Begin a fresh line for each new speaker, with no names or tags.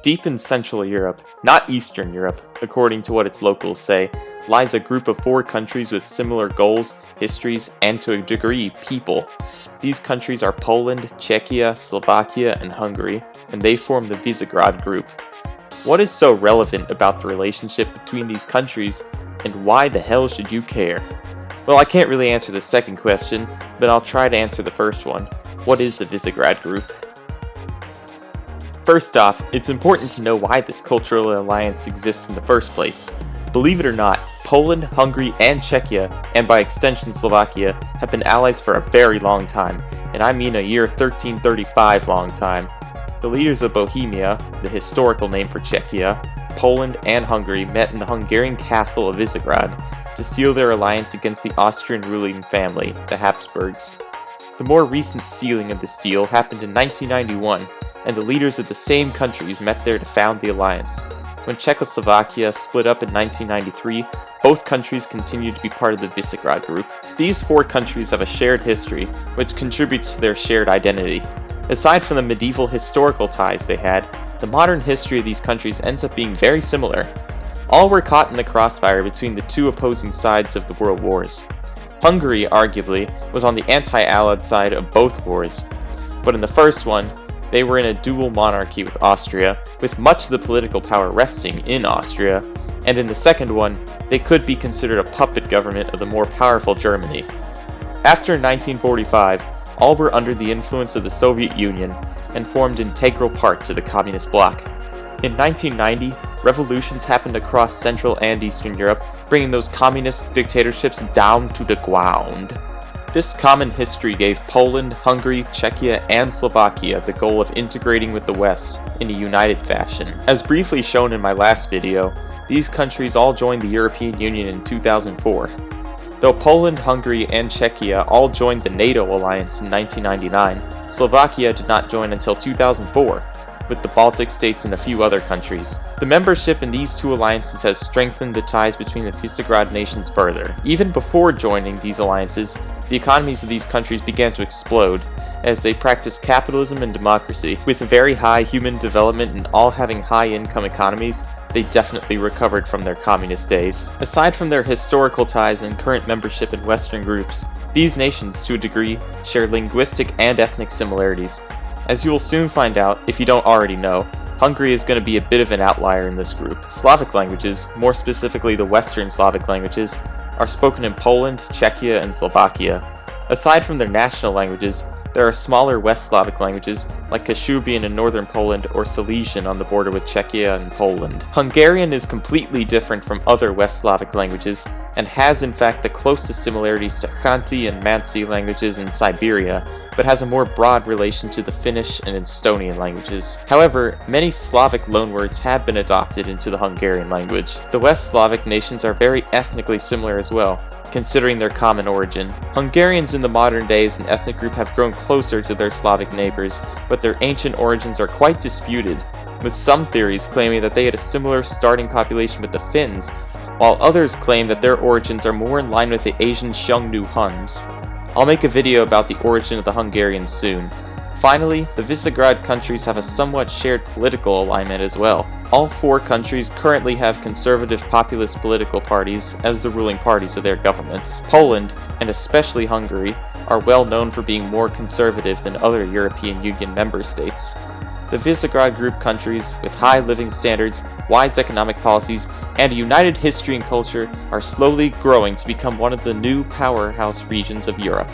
Deep in Central Europe, not Eastern Europe, according to what its locals say, lies a group of 4 countries with similar goals, histories, and to a degree, people. These countries are Poland, Czechia, Slovakia, and Hungary, and they form the Visegrad Group. What is so relevant about the relationship between these countries, and why the hell should you care? Well, I can't really answer the second question, but I'll try to answer the first one. What is the Visegrad Group? First off, it's important to know why this cultural alliance exists in the first place. Believe it or not, Poland, Hungary, and Czechia, and by extension Slovakia, have been allies for a very long time, and I mean a year 1335 long time. The leaders of Bohemia, the historical name for Czechia, Poland, and Hungary met in the Hungarian castle of Visegrad to seal their alliance against the Austrian ruling family, the Habsburgs. The more recent sealing of this deal happened in 1991, and the leaders of the same countries met there to found the alliance. When Czechoslovakia split up in 1993, both countries continued to be part of the Visegrad Group. These 4 countries have a shared history, which contributes to their shared identity. Aside from the medieval historical ties they had, the modern history of these countries ends up being very similar. All were caught in the crossfire between the 2 opposing sides of the world wars. Hungary, arguably, was on the anti-Allied side of both wars, but in the first one, they were in a dual monarchy with Austria, with much of the political power resting in Austria, and in the second one, they could be considered a puppet government of the more powerful Germany. After 1945, all were under the influence of the Soviet Union and formed integral parts of the Communist bloc. In 1990, revolutions happened across Central and Eastern Europe, bringing those communist dictatorships down to the ground. This common history gave Poland, Hungary, Czechia, and Slovakia the goal of integrating with the West in a united fashion. As briefly shown in my last video, these countries all joined the European Union in 2004. Though Poland, Hungary, and Czechia all joined the NATO alliance in 1999, Slovakia did not join until 2004, with the Baltic states and a few other countries. The membership in these 2 alliances has strengthened the ties between the Visegrad nations further. Even before joining these alliances, the economies of these countries began to explode, as they practiced capitalism and democracy. With very high human development and all having high-income economies, they definitely recovered from their communist days. Aside from their historical ties and current membership in Western groups, these nations, to a degree, share linguistic and ethnic similarities. As you will soon find out, if you don't already know, Hungary is going to be a bit of an outlier in this group. Slavic languages, more specifically the Western Slavic languages, are spoken in Poland, Czechia, and Slovakia. Aside from their national languages, there are smaller West Slavic languages, like Kashubian in northern Poland or Silesian on the border with Czechia and Poland. Hungarian is completely different from other West Slavic languages, and has in fact the closest similarities to Khanty and Mansi languages in Siberia, but has a more broad relation to the Finnish and Estonian languages. However, many Slavic loanwords have been adopted into the Hungarian language. The West Slavic nations are very ethnically similar as well, considering their common origin. Hungarians in the modern day as an ethnic group have grown closer to their Slavic neighbors, but their ancient origins are quite disputed, with some theories claiming that they had a similar starting population with the Finns, while others claim that their origins are more in line with the Asian Xiongnu Huns. I'll make a video about the origin of the Hungarians soon. Finally, the Visegrad countries have a somewhat shared political alignment as well. All 4 countries currently have conservative populist political parties as the ruling parties of their governments. Poland, and especially Hungary, are well known for being more conservative than other European Union member states. The Visegrad Group countries, with high living standards, wise economic policies, and a united history and culture, are slowly growing to become one of the new powerhouse regions of Europe.